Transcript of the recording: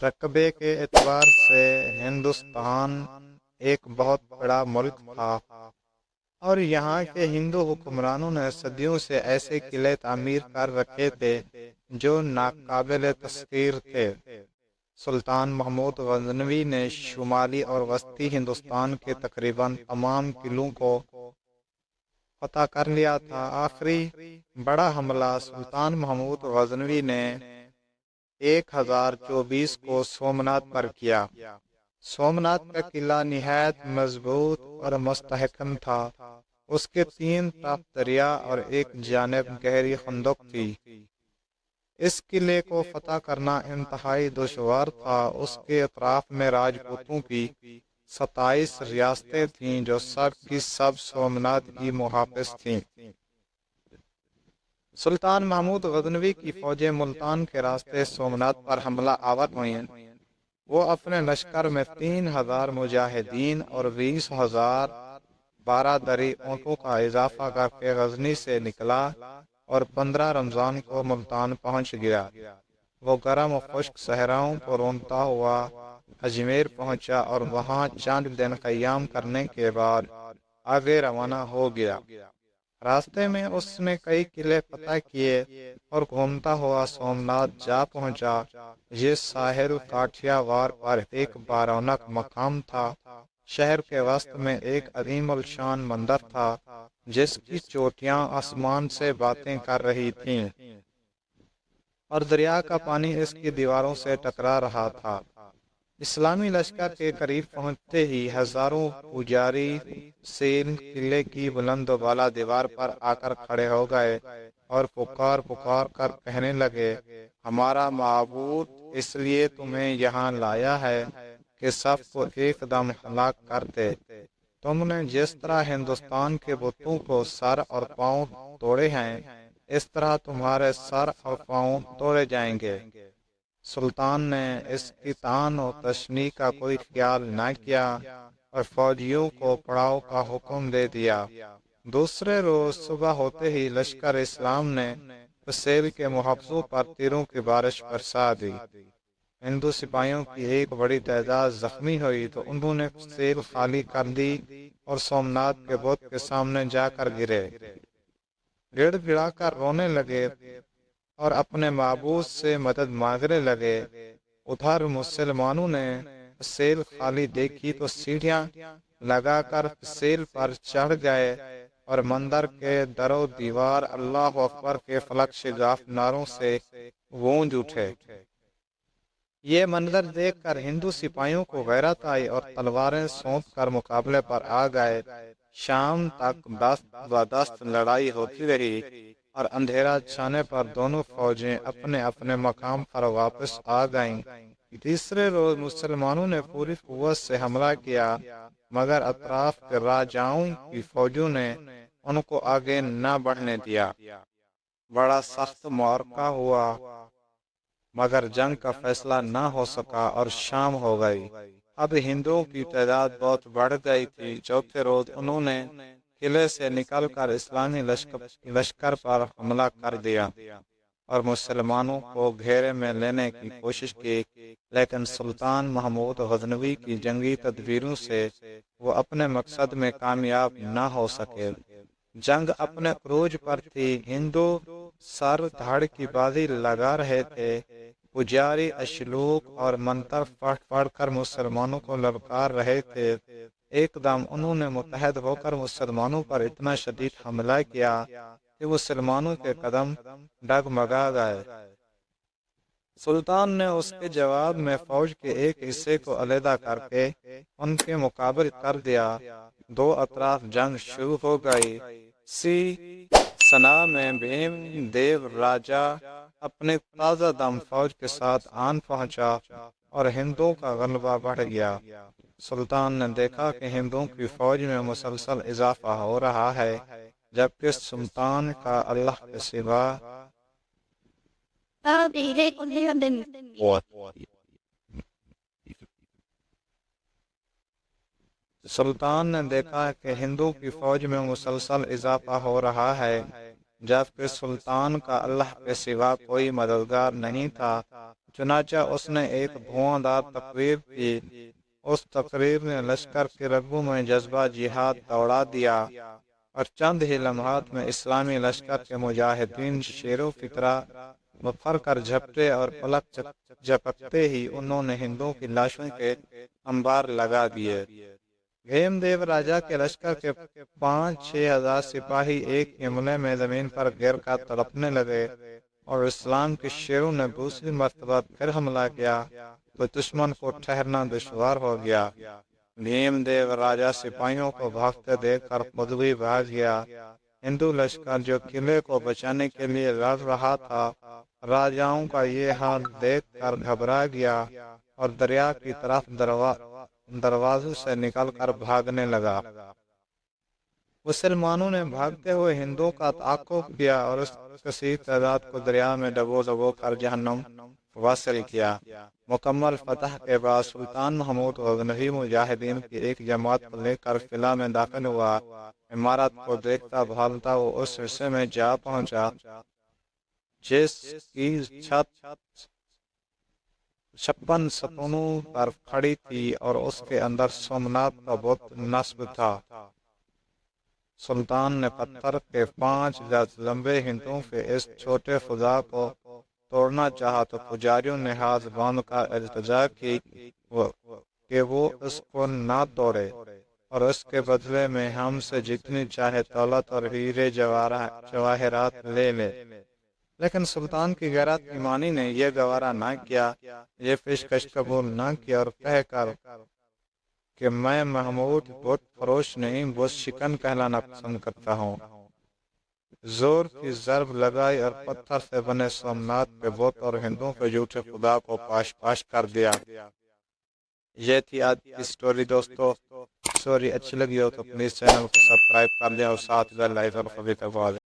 رقبے کے اعتبار سے ہندوستان ایک بہت بڑا ملک تھا اور یہاں کے ہندو حکمرانوں نے صدیوں سے ایسے قلعے تعمیر کر رکھے تھے جو ناقابل تسخیر تھے۔ سلطان محمود غزنوی نے شمالی اور وسطی ہندوستان کے تقریباً تمام قلعوں کو فتح کر لیا تھا۔ آخری بڑا حملہ سلطان محمود غزنوی نے 1024 کو سومنات پر کیا۔ سومنات کا قلعہ نہایت مضبوط اور مستحکم تھا۔ اس کے 3 طرف دریا اور ایک جانب گہری خندق تھی۔ اس قلعے کو فتح کرنا انتہائی دشوار تھا۔ اس کے اطراف میں راجپوتوں کی 27 ریاستیں تھیں جو سب کی سب سومنات کی محافظ تھیں۔ سلطان محمود غزنوی کی فوجیں ملتان کے راستے سومنات پر حملہ آور ہوئیں۔ وہ اپنے لشکر میں 3000 مجاہدین اور 20,000 12 دری اونٹوں کا اضافہ کر کے غزنی سے نکلا اور 15 رمضان کو ملتان پہنچ گیا۔ وہ گرم و خشک صحراؤں کو رونتا ہوا اجمیر پہنچا اور وہاں چند دن قیام کرنے کے بعد آگے روانہ ہو گیا۔ راستے میں اس نے کئی قلعے فتح کیے اور گھومتا ہوا سومنات جا پہنچا۔ یہ ساحل کاٹھیاوار پر ایک بارونق مقام تھا۔ شہر کے وسط میں ایک عظیم الشان مندر تھا جس کی چوٹیاں آسمان سے باتیں کر رہی تھیں اور دریا کا پانی اس کی دیواروں سے ٹکرا رہا تھا۔ اسلامی لشکر کے قریب پہنچتے ہی ہزاروں پجاری سیل قلعے کی بلند و بالا دیوار پر آ کر کھڑے ہو گئے اور پکار پکار کر کہنے لگے، ہمارا معبود اس لیے تمہیں یہاں لایا ہے کہ سب کو ایک دم ہلاک کر دے۔ تم نے جس طرح ہندوستان کے بتوں کو سر اور پاؤں توڑے ہیں، اس طرح تمہارے سر اور پاؤں توڑے جائیں گے۔ سلطان نے اس کی طعن و تشنیع کا کوئی خیال نہ کیا اور فوجیوں کو پڑاؤ کا حکم دے دیا۔ دوسرے روز صبح ہوتے ہی لشکر اسلام نے فسیل کے محافظوں پر تیروں کی بارش برسا دی۔ ہندو سپاہیوں کی ایک بڑی تعداد زخمی ہوئی تو انہوں نے فسیل خالی کر دی اور سومنات کے بت کے سامنے جا کر گرے، گڑ گڑا کر رونے لگے اور اپنے معبود سے مدد مانگنے لگے۔ ادھر مسلمانوں نے فسیل خالی دیکھی تو سیڑھیاں لگا کر فسیل پر چڑھ گئے اور مندر کے در و دیوار اللہ اکبر کے فلک شگاف نعروں سے گونج اٹھے۔ یہ منظر دیکھ کر ہندو سپاہیوں کو غیرت آئی اور تلواریں سونپ کر مقابلے پر آ گئے۔ شام تک دست بدست لڑائی ہوتی رہی اور اندھیرا چھانے پر دونوں فوجیں اپنے اپنے مقام پر واپس آ گئیں۔ تیسرے روز مسلمانوں نے پوری قوت سے حملہ کیا مگر اطراف کے راجاؤں کی فوجوں نے ان کو آگے نہ بڑھنے دیا۔ بڑا سخت معرکہ ہوا مگر جنگ کا فیصلہ نہ ہو سکا اور شام ہو گئی۔ اب ہندوؤں کی تعداد بہت بڑھ گئی تھی۔ چوتھے روز انہوں نے قلعے سے نکل کر اسلامی لشکر پر حملہ کر دیا اور مسلمانوں کو گھیرے میں لینے کی کوشش کی، لیکن سلطان محمود غزنوی کی جنگی تدبیروں سے وہ اپنے مقصد میں کامیاب نہ ہو سکے۔ جنگ اپنے عروج پر تھی۔ ہندو سر دھاڑ کی بازی لگا رہے تھے۔ پجاری اشلوک اور منتر پڑھ کر مسلمانوں کو للکار رہے تھے۔ ایک دم انہوں نے متحد ہو کر مسلمانوں پر اتنا شدید حملہ کیا کہ مسلمانوں کے قدم ڈگمگا گئے۔ سلطان نے اس کے جواب میں فوج کے ایک حصے کو علیحدہ کر کے ان کے مقابل کر دیا۔ دو اطراف جنگ شروع ہو گئی۔ سنا میں بھیم دیو راجا اپنے تازہ دم فوج کے ساتھ آن پہنچا اور ہندوؤں کا غلبہ بڑھ گیا۔ سلطان نے دیکھا کہ ہندوؤں کی فوج میں مسلسل اضافہ ہو رہا ہے جبکہ سلطان کا اللہ کے سوا سلطان نے دیکھا کہ ہندو کی فوج میں مسلسل اضافہ ہو رہا ہے جبکہ سلطان کا اللہ کے سوا کوئی مددگار نہیں تھا۔ چنانچہ اس نے ایک دھواں تقریر کی۔ اس تقریر نے لشکر کے رگوں میں جذبہ جہاد دوڑا دیا اور چند ہی لمحات میں اسلامی لشکر کے مجاہدین شیر و فطرہ بپھر کر جھپٹے اور پلک جھپکتے ہی انہوں نے ہندوؤں کی لاشوں کے انبار لگا دیے۔ بھیم دیو راجا کے لشکر کے 5-6 ہزار سپاہی ایک حملے میں زمین پر گر کر تڑپنے لگے، اور اسلام کے شیروں نے دوسری مرتبہ پھر حملہ کیا تو دشمن کو ٹھہرنا دشوار ہو گیا۔ بھیم دیو راجا سپاہیوں کو بھاگتے دیکھ کر خود بھی بھاگ گیا۔ ہندو لشکر جو قلعے کو بچانے کے لیے لڑ رہا تھا، راجاؤں کا یہ حال دیکھ کر گھبرا گیا اور دریا کی طرف دروازے سے نکل کر بھاگنے لگا۔ مسلمانوں نے بھاگتے ہوئے ہندوؤں کا تعاقب کیا اور اس کثیر تعداد کو دریا میں ڈبو کر جہنم واصل کیا۔ مکمل فتح کے بعد سلطان محمود غزنوی مجاہدین کی ایک جماعت کو لے کر قلعہ میں داخل ہوا۔ عمارت کو دیکھتا بھالتا وہ اس حصے میں جا پہنچا جس کی چھت 56 ستونوں پر کھڑی تھی اور اس کے اندر سومنات کا بت نصب تھا۔ سلطان نے پتھر کے 5 گز لمبے ہندوؤں کے اس چھوٹے فضا کو توڑنا چاہا تو پجاریوں نے ہاتھ باندھ کر التجا کی کہ وہ اس کو نہ توڑے اور اس کے بدلے میں ہم سے جتنی چاہے دولت اور ہیرے جواہرات لے لے۔ لیکن سلطان کی غیرت ایمانی نے یہ گوارا نہ کیا، یہ پیشکش قبول نہ کیا اور کہہ کر کہ میں محمود بت فروش نہیں، بت شکن کہلانا پسند کرتا ہوں، زور کی ضرب لگائی اور پتھر سے بنے سومنات کے بت اور ہندوؤں کے جھوٹے خدا کو پاش پاش کر دیا۔ یہ تھی آج کی سٹوری دوستو۔ سٹوری اچھی لگی ہو تو پلیز چینل کو سبسکرائب کر دیں اور ساتھ بیل آئیکن کو بھی دبا دیں۔